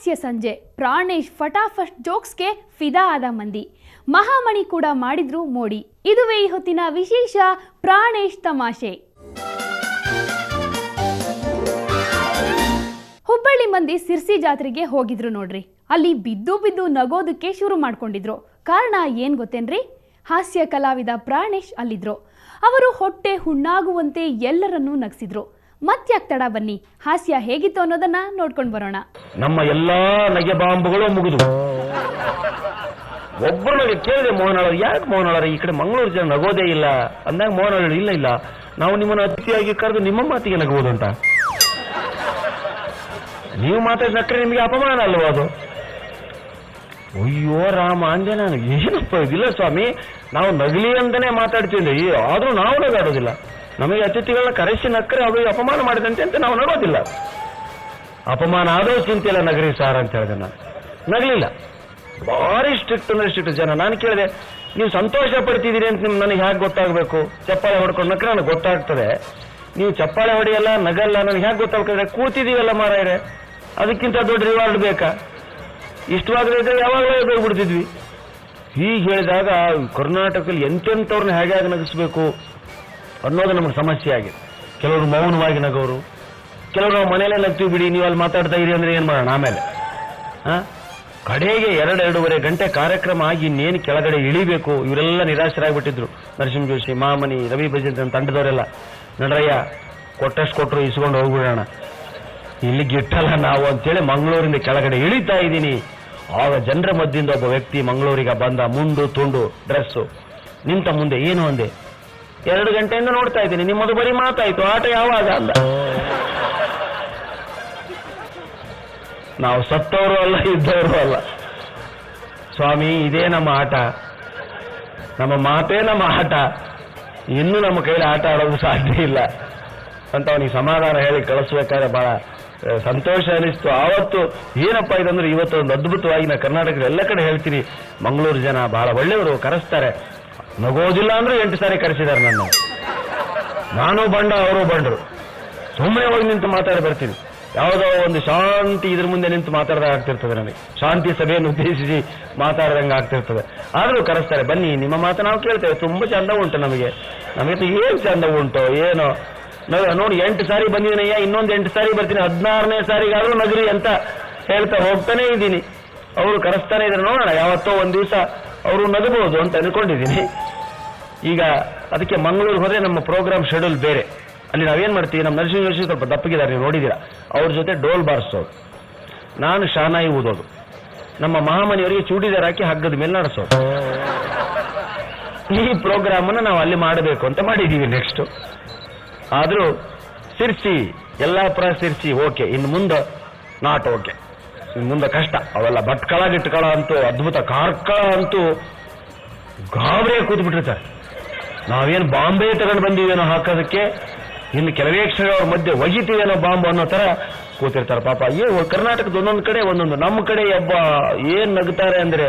ಹಾಸ್ಯ ಸಂಜೆ. ಪ್ರಾಣೇಶ್ ಫಟಾಫಟ್ ಜೋಕ್ಸ್ಗೆ ಫಿದಾ ಆದ ಮಂದಿ. ಮಹಾಮಣಿ ಕೂಡ ಮಾಡಿದ್ರು ಮೋಡಿ. ಇದುವೇ ಈ ಹೊತ್ತಿನ ವಿಶೇಷ ಪ್ರಾಣೇಶ್ ತಮಾಷೆ. ಹುಬ್ಬಳ್ಳಿ ಮಂದಿ ಸಿರ್ಸಿ ಜಾತ್ರೆಗೆ ಹೋಗಿದ್ರು ನೋಡ್ರಿ. ಅಲ್ಲಿ ಬಿದ್ದು ಬಿದ್ದು ನಗೋದಕ್ಕೆ ಶುರು ಮಾಡ್ಕೊಂಡಿದ್ರು. ಕಾರಣ ಏನ್ ಗೊತ್ತೇನ್ರಿ? ಹಾಸ್ಯ ಕಲಾವಿದ ಪ್ರಾಣೇಶ್ ಅಲ್ಲಿದ್ರು. ಅವರು ಹೊಟ್ಟೆ ಹುಣ್ಣಾಗುವಂತೆ ಎಲ್ಲರನ್ನೂ ನಗಿಸಿದ್ರು. ಮತ್ಯಾಕ್ ತಡ, ಬನ್ನಿ ಹಾಸ್ಯ ಹೇಗಿತ್ತು ಅನ್ನೋದನ್ನ ನೋಡ್ಕೊಂಡು ಬರೋಣ. ನಮ್ಮ ಎಲ್ಲಾ ನಗೆ ಬಾಂಬುಗಳು ಮುಗಿದು ಒಬ್ಬರು ಕೇಳಿದೆ, ಮೋಹನಳರು ಯಾಕೆ ಮೋಹನಳರ ಈ ಕಡೆ ಮಂಗಳೂರು ಜನ ನಗೋದೇ ಇಲ್ಲ ಅಂದಾಗ ಮೋಹನಳರು ಇಲ್ಲ ನಾವು ನಿಮ್ಮನ್ನು ಅತಿಥಿಯಾಗಿ ಕರೆದು ನಿಮ್ಮ ಮಾತಿಗೆ ನಗಬಹುದು ಅಂತ. ನೀವು ಮಾತಾಡಿ ನಕ್ರೆ ನಿಮಗೆ ಅಪಮಾನ ಅಲ್ವಾ ಅದು? ಅಯ್ಯೋ ರಾಮ ಅಂಜನ, ಏನಪ್ಪ ಇದಿಲ್ಲ ಸ್ವಾಮಿ, ನಾವು ನಗಲಿ ಅಂತಾನೆ ಮಾತಾಡ್ತೀವಿ, ಆದ್ರೂ ನಾವು ನಗಾಡೋದಿಲ್ಲ. ನಮಗೆ ಅತಿಥಿಗಳನ್ನ ಕರೆಸಿ ನಕ್ಕರೆ ಅವರಿಗೆ ಅಪಮಾನ ಮಾಡಿದಂತೆ ಅಂತ ನಾವು ನಗೋದಿಲ್ಲ. ಅಪಮಾನ ಆದೋ ಚಿಂತೆಲ್ಲ ನಗರಿ ಸಾರ್ ಅಂತ ಹೇಳಿದೆ. ನಾನು ನಗಲಿಲ್ಲ. ಭಾರಿ ಸ್ಟ್ರಿಕ್ಟ್ ಅಂದ್ರೆ ಸ್ಟ್ರಿಕ್ಟ್ ಜನ. ನಾನು ಕೇಳಿದೆ, ನೀವು ಸಂತೋಷ ಪಡ್ತಿದ್ದೀರಿ ಅಂತ ನನಗೆ ಹೇಗೆ ಗೊತ್ತಾಗಬೇಕು? ಚಪ್ಪಾಳೆ ಹೊಡ್ಕೊಂಡು ನಕ್ರೆ ನನಗೆ ಗೊತ್ತಾಗ್ತದೆ. ನೀವು ಚಪ್ಪಾಳೆ ಹೊಡೆಯಲ್ಲ, ನಗಲ್ಲ, ನನಗೆ ಹೇಗೆ ಗೊತ್ತಾಗ್ತದೆ? ಕೂತಿದ್ದೀವಲ್ಲ ಮಾರಾಯರೆ, ಅದಕ್ಕಿಂತ ದೊಡ್ಡ ರಿವಾರ್ಡ್ ಬೇಕಾ? ಇಷ್ಟವಾಗದಿದ್ರೆ ಯಾವಾಗಲೂ ಹೋಗ್ಬಿಡ್ತಿದ್ವಿ. ಹೀಗೆ ಹೇಳಿದಾಗ ಕರ್ನಾಟಕದಲ್ಲಿ ಎಂತೆಂಥವ್ರನ್ನ ಹೇಗೆ ನಗಿಸ್ಬೇಕು ಅನ್ನೋದು ನಮಗೆ ಸಮಸ್ಯೆ ಆಗಿದೆ. ಕೆಲವರು ಮೌನವಾಗಿ ನಗೋರು, ಕೆಲವರು ನಾವು ಮನೆಯಲ್ಲೇ ನಗ್ತೀವಿ ಬಿಡಿ, ನೀವು ಅಲ್ಲಿ ಮಾತಾಡ್ತಾ ಇರಿ ಅಂದ್ರೆ ಏನು ಮಾಡೋಣ? ಆಮೇಲೆ ಕಡೆಗೆ 2-2.5 ಗಂಟೆ ಕಾರ್ಯಕ್ರಮ ಆಗಿ ಇನ್ನೇನು ಕೆಳಗಡೆ ಇಳಿಬೇಕು. ಇವರೆಲ್ಲ ನಿರಾಶರಾಗ್ಬಿಟ್ಟಿದ್ರು. ನರಸಿಂಹ ಜೋಶಿ, ಮಾಮನಿ, ರವಿ ಭಜಂತ್ ತಂಡದವರೆಲ್ಲ, ನಡ್ರಯ್ಯ ಕೊಟ್ಟಷ್ಟು ಕೊಟ್ಟರು ಇಸ್ಕೊಂಡು ಹೋಗ್ಬಿಡೋಣ, ಇಲ್ಲಿ ಗಿಟ್ಟಲ್ಲ ನಾವು ಅಂತೇಳಿ ಮಂಗಳೂರಿಂದ ಕೆಳಗಡೆ ಇಳಿತಾ ಇದ್ದೀನಿ. ಆಗ ಜನರ ಮಧ್ಯದಿಂದ ಒಬ್ಬ ವ್ಯಕ್ತಿ ಮಂಗಳೂರಿಗೆ ಬಂದ. ಮುಂಡು ತುಂಡು ಡ್ರೆಸ್ಸು, ನಿಂತ ಮುಂದೆ ಏನು ಅಂದೆ, 2 ಗಂಟೆಯಿಂದ ನೋಡ್ತಾ ಇದ್ದೀನಿ, ನಿಮ್ಮದು ಬರೀ ಮಾತಾಯ್ತು, ಆಟ ಯಾವಾಗ ಅಂದ. ನಾವು ಸತ್ತವರು ಅಲ್ಲ, ಇದ್ದವರು ಅಲ್ಲ ಸ್ವಾಮಿ, ಇದೇ ನಮ್ಮ ಆಟ, ನಮ್ಮ ಮಾತೇ ನಮ್ಮ ಆಟ, ಇನ್ನೂ ನಮ್ಮ ಕೈಲಿ ಆಟ ಆಡೋದು ಸಾಧ್ಯ ಇಲ್ಲ ಅಂತ ಅವನಿಗೆ ಸಮಾಧಾನ ಹೇಳಿ ಕಳಿಸ್ಬೇಕಾದ್ರೆ ಬಹಳ ಸಂತೋಷ ಅನಿಸ್ತು. ಆವತ್ತು ಏನಪ್ಪ ಇದಂದ್ರೆ, ಇವತ್ತು ಒಂದು ಅದ್ಭುತವಾಗಿ ನಾ ಕರ್ನಾಟಕದ ಎಲ್ಲ ಕಡೆ ಹೇಳ್ತೀನಿ, ಮಂಗಳೂರು ಜನ ಬಹಳ ಒಳ್ಳೆಯವರು, ಕರೆಸ್ತಾರೆ. ನಗೋದಿಲ್ಲ ಅಂದ್ರೆ 8 ಸಾರಿ ಕರೆಸಿದ್ದಾರೆ ನನ್ನ. ನಾನು ಬಂಡ, ಅವರು ಬಂಡರು. ಸುಮ್ಮನೆ ಹೋಗಿ ನಿಂತು ಮಾತಾಡಿ ಬರ್ತೀನಿ. ಯಾವುದೋ ಒಂದು ಶಾಂತಿ ಇದ್ರ ಮುಂದೆ ನಿಂತು ಮಾತಾಡ್ದಾಗ ಆಗ್ತಿರ್ತದೆ ನನಗೆ, ಶಾಂತಿ ಸಭೆಯನ್ನು ಉದ್ದೇಶಿಸಿ ಮಾತಾಡ್ದಂಗೆ ಆಗ್ತಿರ್ತದೆ. ಆದರೂ ಕರೆಸ್ತಾರೆ, ಬನ್ನಿ ನಿಮ್ಮ ಮಾತು ನಾವು ಕೇಳ್ತೇವೆ, ತುಂಬಾ ಚಂದ ಉಂಟು ನಮಗೆ ಏನು ಚಂದ ಉಂಟು ಏನೋ ನೋಡಿ, 8 ಸಾರಿ ಬಂದಿದ್ದೀನಯ್ಯ, ಇನ್ನೊಂದು 8 ಸಾರಿ ಬರ್ತೀನಿ, 16ನೇ ಸಾರಿಗಾದ್ರೂ ನಗರಿ ಅಂತ ಹೇಳ್ತಾ ಹೋಗ್ತಾನೆ ಇದ್ದೀನಿ. ಅವರು ಕರೆಸ್ತಾನೆ ಇದ್ರೆ ನೋಡೋಣ, ಯಾವತ್ತೋ ಒಂದು ದಿವಸ ಅವರು ನಗಬಹುದು ಅಂತ ಅನ್ಕೊಂಡಿದ್ದೀನಿ. ಈಗ ಅದಕ್ಕೆ ಮಂಗಳೂರು ಹೋದ್ರೆ ನಮ್ಮ ಪ್ರೋಗ್ರಾಮ್ ಶೆಡ್ಯೂಲ್ ಬೇರೆ. ಅಲ್ಲಿ ನಾವೇನ್ ಮಾಡ್ತೀವಿ, ನಮ್ಮ ನರಸಿಂಹ ಜೋಶಿ ಸ್ವಲ್ಪ ದಪ್ಪಗಿದ್ದಾರೆ, ನೀವು ನೋಡಿದ್ದೀರಾ, ಅವ್ರ ಜೊತೆ ಡೋಲ್ ಬಾರಿಸೋದು, ನಾನು ಶಾನಾಯಿ ಊದೋದು, ನಮ್ಮ ಮಹಾಮನಿಯವರಿಗೆ ಚೂಡಿದಾರ್ ಹಾಕಿ ಹಗ್ಗದ ಮೇಲೆ ನಡೆಸೋದು. ಈ ಪ್ರೋಗ್ರಾಮ್ ಅನ್ನು ನಾವು ಅಲ್ಲಿ ಮಾಡಬೇಕು ಅಂತ ಮಾಡಿದ್ದೀವಿ ನೆಕ್ಸ್ಟ್. ಆದ್ರೂ ಸಿರ್ಸಿ, ಯಲ್ಲಾಪುರ ಸಿರ್ಸಿ ಓಕೆ, ಇನ್ನು ಮುಂದೆ ನಾಟ್ ಓಕೆ, ಇನ್ನು ಮುಂದೆ ಕಷ್ಟ. ಅವೆಲ್ಲ ಭಟ್ಕಳ ಗಿಟ್ಕಳ ಅಂತೂ ಅದ್ಭುತ, ಕಾರ್ಕಳ ಅಂತೂ ಗಾಬರಿ ಕೂತ್ಬಿಟ್ಟಿರ್ತಾರೆ. ನಾವೇನು ಬಾಂಬೆ ತಗೊಂಡು ಬಂದಿವೇನೋ ಹಾಕೋದಕ್ಕೆ, ಇನ್ನು ಕೆಲವೇ ಕ್ಷಣಗಳ ಮಧ್ಯೆ ಒಗಿತೀವೇನೋ ಬಾಂಬ್ ಅನ್ನೋ ತರ ಕೂತಿರ್ತಾರೆ ಪಾಪ. ಕರ್ನಾಟಕದ ಒಂದೊಂದು ಕಡೆ ಒಂದೊಂದು. ನಮ್ಮ ಕಡೆ ಒಬ್ಬ ಏನ್ ನಗುತ್ತಾರೆ ಅಂದ್ರೆ,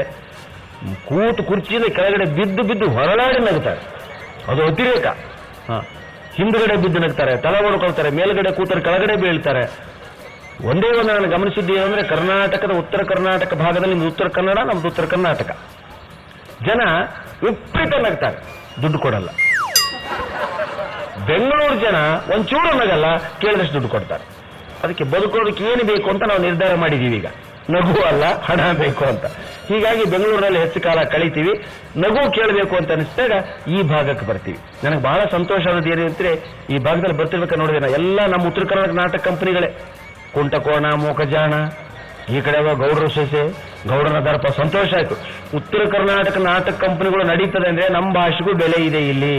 ಕೂತು ಕುರ್ಚಿಯಿಂದ ಕೆಳಗಡೆ ಬಿದ್ದು ಬಿದ್ದು ಹೊರಳಾಡಿ ನಗುತ್ತಾರೆ, ಅದು ಅತಿರೇಕ. ಹಿಂದುಗಡೆ ಬಿದ್ದು ನಗ್ತಾರೆ, ತಲೆ ಹೊಡ್ಕೊಳ್ತಾರೆ, ಮೇಲ್ಗಡೆ ಕೂತರೆ ಕೆಳಗಡೆ ಬೀಳ್ತಾರೆ. ಒಂದೇ ಒಂದು ನಾನು ಗಮನಿಸಿದ್ದೇವೆ ಅಂದ್ರೆ, ಕರ್ನಾಟಕದ ಉತ್ತರ ಕರ್ನಾಟಕ ಭಾಗದಲ್ಲಿ, ನಿಮ್ದು ಉತ್ತರ ಕನ್ನಡ, ನಮ್ದು ಉತ್ತರ ಕರ್ನಾಟಕ, ಜನ ವಿಪರೀತ ನಗ್ತಾರೆ, ದುಡ್ಡು ಕೊಡಲ್ಲ. ಬೆಂಗಳೂರು ಜನ ಒಂಚೂರು ನಗಲ್ಲ, ಕೇಳಿದಷ್ಟು ದುಡ್ಡು ಕೊಡ್ತಾರೆ. ಅದಕ್ಕೆ ಬದುಕೋದಕ್ಕೆ ಏನು ಬೇಕು ಅಂತ ನಾವು ನಿರ್ಧಾರ ಮಾಡಿದೀವಿ ಈಗ, ನಗು ಅಲ್ಲ ಹಣ ಬೇಕು ಅಂತ. ಹೀಗಾಗಿ ಬೆಂಗಳೂರಿನಲ್ಲಿ ಹೆಚ್ಚು ಕಾಲ ಕಳಿತೀವಿ. ನಗು ಕೇಳಬೇಕು ಅಂತ ಅನಿಸಿದಾಗ ಈ ಭಾಗಕ್ಕೆ ಬರ್ತೀವಿ. ನನಗೆ ಬಹಳ ಸಂತೋಷ ಆದದ್ದು ಏನು ಅಂದ್ರೆ, ಈ ಭಾಗದಲ್ಲಿ ಬರ್ತಿರ್ಬೇಕಾದ್ರೆ ನೋಡಿದೆ ಎಲ್ಲ ನಮ್ಮ ಉತ್ತರ ಕರ್ನಾಟಕ ನಾಟಕ ಕಂಪನಿಗಳೇ, ಕುಂಟಕೋಣ, ಮೋಕಜಾಣ, ಈ ಕಡೆ ಗೌಡರ ಸೊಸೆ, ಗೌಡನ ದರ್ಪ. ಸಂತೋಷ ಆಯ್ತು. ಉತ್ತರ ಕರ್ನಾಟಕ ನಾಟಕ ಕಂಪನಿಗಳು ನಡೀತದೆ ಅಂದ್ರೆ ನಮ್ಮ ಭಾಷೆಗೂ ಬೆಲೆ ಇದೆ, ಇಲ್ಲಿ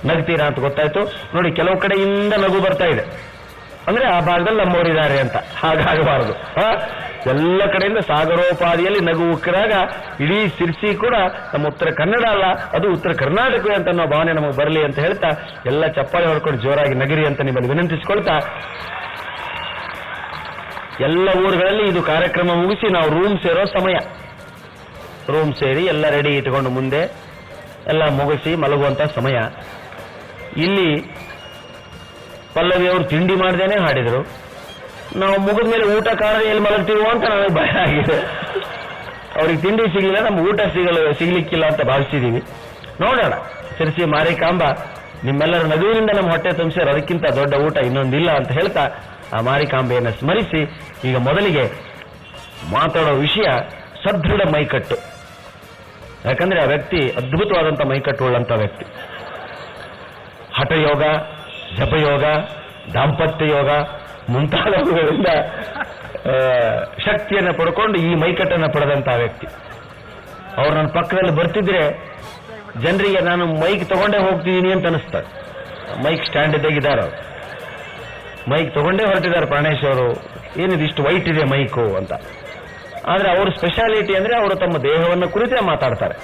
ನಗ್ತೀರಾ ಅಂತ ಗೊತ್ತಾಯ್ತು. ನೋಡಿ, ಕೆಲವು ಕಡೆಯಿಂದ ನಗು ಬರ್ತಾ ಇದೆ ಅಂದ್ರೆ ಆ ಭಾಗದಲ್ಲಿ ನಮ್ಮವರಿದ್ದಾರೆ ಅಂತ. ಹಾಗಾಗಬಾರದು. ಎಲ್ಲ ಕಡೆಯಿಂದ ಸಾಗರೋಪಾದಿಯಲ್ಲಿ ನಗು ಉಕ್ಕಿರಾಗ ಇಡೀ ಸಿರ್ಸಿ ಕೂಡ ನಮ್ಮ ಉತ್ತರ ಕನ್ನಡ ಅಲ್ಲ, ಅದು ಉತ್ತರ ಕರ್ನಾಟಕವೇ ಅಂತ ಅನ್ನೋ ಭಾವನೆ ನಮಗೆ ಬರಲಿ ಅಂತ ಹೇಳ್ತಾ, ಎಲ್ಲ ಚಪ್ಪಾಳೆ ಹೊಡ್ಕೊಂಡು ಜೋರಾಗಿ ನಗರಿ ಅಂತ ನಿಮ್ಮಲ್ಲಿ ವಿನಂತಿಸಿಕೊಳ್ತಾ, ಎಲ್ಲ ಊರುಗಳಲ್ಲಿ ಇದು ಕಾರ್ಯಕ್ರಮ ಮುಗಿಸಿ ನಾವು ರೂಮ್ ಸೇರೋ ಸಮಯ. ರೂಮ್ ಸೇರಿ ಎಲ್ಲ ರೆಡಿ ಇಟ್ಕೊಂಡು ಮುಂದೆ ಎಲ್ಲ ಮುಗಿಸಿ ಮಲಗುವಂತ ಸಮಯ. ಇಲ್ಲಿ ಪಲ್ಲವಿ ಅವರು ತಿಂಡಿ ಮಾಡ್ದೇನೆ ಹಾಡಿದರು, ನಾವು ಮುಗಿದ ಮೇಲೆ ಊಟ ಕಾರಣ ಎಲ್ಲಿ ಮಲಗ್ತೀವೋ ಅಂತ ನನಗೆ ಭಯ ಆಗಿದೆ. ಅವ್ರಿಗೆ ತಿಂಡಿ ಸಿಗಲಿಲ್ಲ, ನಮ್ಗೆ ಊಟ ಸಿಗ್ಲಿಕ್ಕಿಲ್ಲ ಅಂತ ಭಾವಿಸಿದೀವಿ. ನೋಡೋಣ. ಶಿರಸಿ ಮಾರಿಕಾಂಬ ನಿಮ್ಮೆಲ್ಲರ ನಗುವಿನಿಂದ ನಮ್ಮ ಹೊಟ್ಟೆ ತುಂಬಿಸ್ಯಾರ, ಅದಕ್ಕಿಂತ ದೊಡ್ಡ ಊಟ ಇನ್ನೊಂದಿಲ್ಲ ಅಂತ ಹೇಳ್ತಾ ಆ ಮಾರಿಕಾಂಬೆಯನ್ನು ಸ್ಮರಿಸಿ ಈಗ ಮೊದಲಿಗೆ ಮಾತಾಡೋ ವಿಷಯ ಸದೃಢ ಮೈಕಟ್ಟು. ಯಾಕಂದ್ರೆ ಆ ವ್ಯಕ್ತಿ ಅದ್ಭುತವಾದಂಥ ಮೈಕಟ್ಟು ಉಳ್ಳಂತ ವ್ಯಕ್ತಿ. ಹಠಯೋಗ, ಜಪಯೋಗ, ದಾಂಪತ್ಯ ಯೋಗ ಮುಂತಾದವುಗಳಿಂದ ಶಕ್ತಿಯನ್ನು ಪಡ್ಕೊಂಡು ಈ ಮೈಕಟ್ಟನ್ನು ಪಡೆದಂತಹ ವ್ಯಕ್ತಿ. ಅವ್ರು ನನ್ನ ಪಕ್ಕದಲ್ಲಿ ಬರ್ತಿದ್ರೆ ಜನರಿಗೆ ನಾನು ಮೈಕ್ ತಗೊಂಡೇ ಹೋಗ್ತಿದ್ದೀನಿ ಅಂತ ಅನಿಸ್ತಾರೆ. ಮೈಕ್ ಸ್ಟ್ಯಾಂಡ್ ಇದ್ದಾಗಿದ್ದಾರೆ, ಅವರು ಮೈಕ್ ತಗೊಂಡೇ ಹೊರಟಿದ್ದಾರೆ ಪ್ರಾಣೇಶ್ ಅವರು. ಏನಿದು ಇಷ್ಟು ವೈಟ್ ಇದೆ ಮೈಕು ಅಂತ. ಆದ್ರೆ ಅವ್ರ ಸ್ಪೆಷಾಲಿಟಿ ಅಂದ್ರೆ ಅವರು ತಮ್ಮ ದೇಹವನ್ನು ಕುರಿತೇ ಮಾತಾಡ್ತಾರೆ.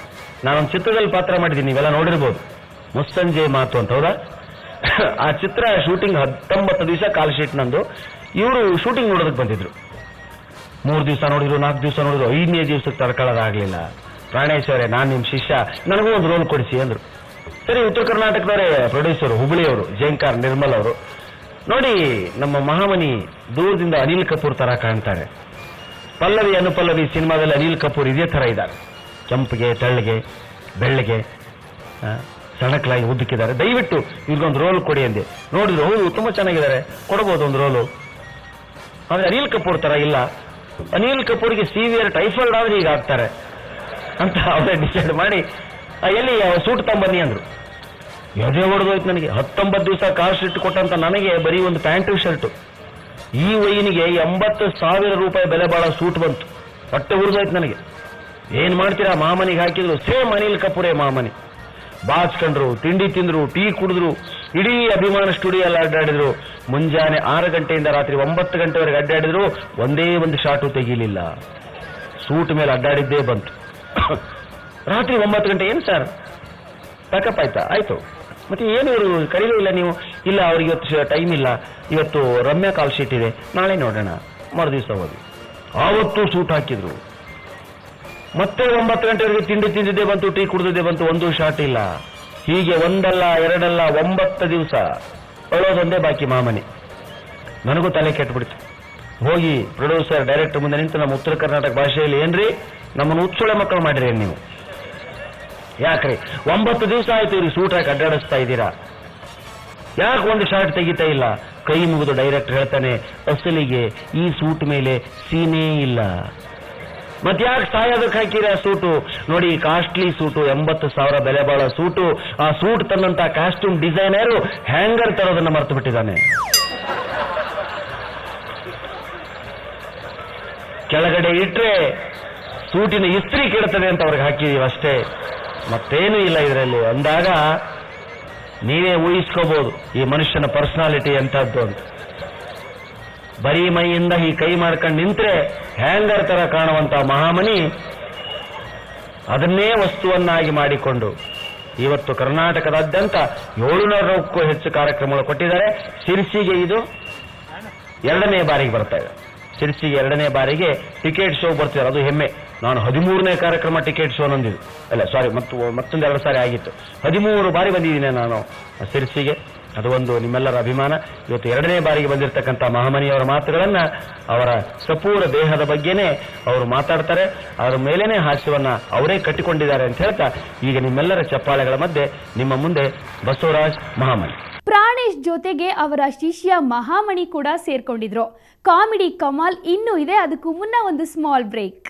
ನಾನೊಂದು ಚಿತ್ರದಲ್ಲಿ ಪಾತ್ರ ಮಾಡಿದ್ದೀನಿ, ನೀವೆಲ್ಲ ನೋಡಿರ್ಬೋದು, ಮುಸ್ಸಂಜೆ ಮಾತು ಅಂತ. ಹೌದಾ? ಆ ಚಿತ್ರ ಶೂಟಿಂಗ್ 19 ದಿವಸ ಕಾಲ್ ಶೀಟ್ ನಂದು. ಇವರು ಶೂಟಿಂಗ್ ನೋಡೋದಕ್ಕೆ ಬಂದಿದ್ರು. 3 ದಿವಸ ನೋಡಿದ್ರು, 4 ದಿವಸ ನೋಡಿದ್ರು, 5ನೇ ದಿವಸಕ್ಕೆ ತಡ್ಕೊಳ್ಳೋದಾಗ್ಲಿಲ್ಲ. ಪ್ರಾಣೇಶ್ ಅವರೇ, ನಾನು ನಿಮ್ಮ ಶಿಷ್ಯ, ನನಗೂ ಒಂದು ರೋಲ್ ಕೊಡಿಸಿ ಅಂದ್ರು. ಸರಿ, ಉತ್ತರ ಕರ್ನಾಟಕದವರೇ ಪ್ರೊಡ್ಯೂಸರು, ಹುಬ್ಳಿಯವರು, ಜಯಂಕಾರ್ ನಿರ್ಮಲ್ ಅವರು. ನೋಡಿ, ನಮ್ಮ ಮಹಾಮನಿ ದೂರದಿಂದ ಅನಿಲ್ ಕಪೂರ್ ತರ ಕಾಣ್ತಾರೆ. ಪಲ್ಲವಿ ಅನುಪಲ್ಲವಿ ಸಿನಿಮಾದಲ್ಲಿ ಅನಿಲ್ ಕಪೂರ್ ಇದೇ ತರ ಇದ್ದಾರೆ. ಕೆಂಪಿಗೆ, ತೆಳ್ಳಗೆ, ಬೆಳ್ಳಗೆ, ಸಣಕಲಾಗಿ ಉದ್ದಕ್ಕಿದ್ದಾರೆ. ದಯವಿಟ್ಟು ಇವ್ರಿಗೊಂದು ರೋಲ್ ಕೊಡಿ ಅಂದೆ. ನೋಡಿದ್ರು, ಹೌದು ತುಂಬಾ ಚೆನ್ನಾಗಿದ್ದಾರೆ, ಕೊಡಬಹುದು ಒಂದು ರೋಲು. ಆದ್ರೆ ಅನಿಲ್ ಕಪೂರ್ ತರ ಇಲ್ಲ. ಅನಿಲ್ ಕಪೂರ್ಗೆ ಸಿವಿಯರ್ ಟೈಫಾಯ್ಡ್ ಆದ್ರೆ ಈಗ ಆಗ್ತಾರೆ ಅಂತ ಅವರೇ ಡಿಸೈಡ್ ಮಾಡಿ ಎಲ್ಲಿ ಸೂಟ್ ತಗೊಂಬನ್ನಿ ಅಂದ್ರು. ಎದೆ ಹೊಡೆದೋಯ್ತು ನನಗೆ. 19 ದಿವಸ ಕಾರ್ ಶೀಟ್ ಕೊಟ್ಟಂತ ನನಗೆ ಬರೀ ಒಂದು ಪ್ಯಾಂಟು ಶರ್ಟು. ಈ ವೈನಿಗೆ 80,000 ರೂಪಾಯಿ ಬೆಲೆ ಬಾಳೋ ಸೂಟ್ ಬಂತು. ಹೊಟ್ಟೆ ಉರಿದೋಯ್ತು ನನಗೆ. ಏನ್ ಮಾಡ್ತೀರಾ, ಮಾಮನಿಗೆ ಹಾಕಿದ್ರು. ಸೇಮ್ ಅನಿಲ್ ಕಪೂರೇ ಮಾಮನಿ. ಬಾಚ್ಕೊಂಡ್ರು, ತಿಂಡಿ ತಿಂದ್ರು, ಟೀ ಕುಡಿದ್ರು, ಇಡೀ ಅಭಿಮಾನ ಸ್ಟುಡಿಯೋ ಎಲ್ಲ ಅಡ್ಡಾಡಿದ್ರು. ಮುಂಜಾನೆ 6 ಗಂಟೆಯಿಂದ ರಾತ್ರಿ 9 ಗಂಟೆವರೆಗೆ ಅಡ್ಡಾಡಿದ್ರು. ಒಂದೇ ಒಂದು ಶಾಟು ತೆಗೀಲಿಲ್ಲ. ಸೂಟ್ ಮೇಲೆ ಅಡ್ಡಾಡಿದ್ದೇ ಬಂತು. ರಾತ್ರಿ 9 ಗಂಟೆ. ಏನು ಸರ್ ಪ್ಯಾಕಪ್ ಆಯ್ತಾ? ಆಯ್ತು. ಮತ್ತೆ ಏನು ಇವರು ಕರೀಲೇ ಇಲ್ಲ ನೀವು? ಇಲ್ಲ, ಅವ್ರಿಗೆ ಇವತ್ತು ಟೈಮ್ ಇಲ್ಲ, ಇವತ್ತು ರಮ್ಯಾ ಕಾಲ್ ಶೀಟ್ ಇದೆ, ನಾಳೆ ನೋಡೋಣ. ಮರುದಿವಸ ಹೋಗಿ ಆವತ್ತು ಸೂಟ್ ಹಾಕಿದ್ರು. ಮತ್ತೆ 9 ಗಂಟೆವರೆಗೆ ತಿಂಡಿ ತಿಂದಿದ್ದೇ ಬಂತು, ಟೀ ಕುಡಿದಿದ್ದೇ ಬಂತು, ಒಂದು ಶಾಟ್ ಇಲ್ಲ. ಹೀಗೆ ಒಂದಲ್ಲ ಎರಡಲ್ಲ 9 ದಿವಸ ಅಳೋದೊಂದೇ ಬಾಕಿ ಮಾಮನಿ. ನನಗೂ ತಲೆ ಕೆಟ್ಟಬಿಡ್ತು. ಹೋಗಿ ಪ್ರೊಡ್ಯೂಸರ್ ಡೈರೆಕ್ಟರ್ ಮುಂದೆ ನಿಂತು ನಮ್ಮ ಉತ್ತರ ಕರ್ನಾಟಕ ಭಾಷೆಯಲ್ಲಿ, ಏನ್ರಿ ನಮ್ಮನ್ನು ಹುಚ್ಚುಳೆ ಮಕ್ಕಳು ಮಾಡಿರಿ ನೀವು? ಯಾಕ್ರಿ 9 ದಿವಸ ಆಯ್ತು ಇವ್ರಿಗೆ ಸೂಟ್ ಹಾಕಿ ಅಡ್ಡಾಡಿಸ್ತಾ ಇದ್ದೀರಾ, ಯಾಕೆ ಒಂದು ಶಾರ್ಟ್ ತೆಗಿತಾ ಇಲ್ಲ? ಕೈ ಮುಗಿದು ಡೈರೆಕ್ಟರ್ ಹೇಳ್ತಾನೆ, ಅಸಲಿಗೆ ಈ ಸೂಟ್ ಮೇಲೆ ಸೀನೇ ಇಲ್ಲ. ಮತ್ತೆ ಯಾಕೆ ಸಾಯೋದಕ್ಕೆ ಹಾಕಿರ ಸೂಟು? ನೋಡಿ, ಕಾಸ್ಟ್ಲಿ ಸೂಟು, 80,000 ಬೆಲೆ ಬಾಳೋ ಸೂಟು. ಆ ಸೂಟ್ ತಂದಂತ ಕಾಸ್ಟ್ಯೂಮ್ ಡಿಸೈನರು ಹ್ಯಾಂಗರ್ ತರೋದನ್ನ ಮರ್ತು ಬಿಟ್ಟಿದ್ದಾನೆ. ಕೆಳಗಡೆ ಇಟ್ರೆ ಸೂಟಿನ ಇಸ್ತ್ರಿ ಕೆಡ್ತದೆ ಅಂತ ಅವ್ರಿಗೆ ಹಾಕಿದೀವಿ ಅಷ್ಟೇ, ಮತ್ತೇನೂ ಇಲ್ಲ ಇದರಲ್ಲಿ ಅಂದಾಗ ನೀವೇ ಊಹಿಸ್ಕೋಬಹುದು ಈ ಮನುಷ್ಯನ ಪರ್ಸನಾಲಿಟಿ ಎಂತದ್ದು ಅಂತ. ಬರೀ ಮೈಯಿಂದ ಈ ಕೈ ಮಾಡ್ಕೊಂಡು ನಿಂತ್ರೆ ಹ್ಯಾಂಗರ್ ತರ ಕಾಣುವಂತ ಮಹಾಮನಿ ಅದನ್ನೇ ವಸ್ತುವನ್ನಾಗಿ ಮಾಡಿಕೊಂಡು ಇವತ್ತು ಕರ್ನಾಟಕದಾದ್ಯಂತ 700ಕ್ಕೂ ಹೆಚ್ಚು ಕಾರ್ಯಕ್ರಮಗಳು ಕೊಟ್ಟಿದ್ದಾರೆ. ಶಿರಸಿಗೆ ಇದು 2ನೇ ಬಾರಿಗೆ ಬರ್ತಾ ಇದೆ. ಶಿರಸಿಗೆ 2ನೇ ಬಾರಿಗೆ ಟಿಕೆಟ್ ಶೋ ಬರ್ತಿದ್ದಾರೆ, ಅದು ಹೆಮ್ಮೆ. ನಾನು 13ನೇ ಕಾರ್ಯಕ್ರಮ ಟಿಕೆಟ್ ಶೋ ನಂದಿದ್ದು, ಅಲ್ಲ ಸಾರಿ, ಮತ್ತೊಂದು 2 ಸಾರಿ ಆಗಿತ್ತು. 13 ಬಾರಿ ಬಂದಿದ್ದೀನಿ ನಾನು ಶಿರಸಿಗೆ. ಅದು ಒಂದು ನಿಮ್ಮೆಲ್ಲರ ಅಭಿಮಾನ. ಇವತ್ತು 2ನೇ ಬಾರಿಗೆ ಬಂದಿರತಕ್ಕಂಥ ಮಹಾಮನಿಯವರ ಮಾತುಗಳನ್ನ, ಅವರ ಸಪೂರ ದೇಹದ ಬಗ್ಗೆನೇ ಅವರು ಮಾತಾಡ್ತಾರೆ. ಅವರ ಮೇಲೇನೆ ಹಾಸ್ಯವನ್ನ ಅವರೇ ಕಟ್ಟಿಕೊಂಡಿದ್ದಾರೆ ಅಂತ ಹೇಳ್ತಾ ಈಗ ನಿಮ್ಮೆಲ್ಲರ ಚಪ್ಪಾಳೆಗಳ ಮಧ್ಯೆ ನಿಮ್ಮ ಮುಂದೆ ಬಸವರಾಜ್ ಮಹಾಮನಿ. ಪ್ರಾಣೇಶ್ ಜೊತೆಗೆ ಅವರ ಶಿಷ್ಯ ಮಹಾಮಣಿ ಕೂಡ ಸೇರ್ಕೊಂಡಿದ್ರು. ಕಾಮಿಡಿ ಕಮಾಲ್ ಇನ್ನೂ ಇದೆ, ಅದಕ್ಕೂ ಮುನ್ನ ಒಂದು ಸ್ಮಾಲ್ ಬ್ರೇಕ್.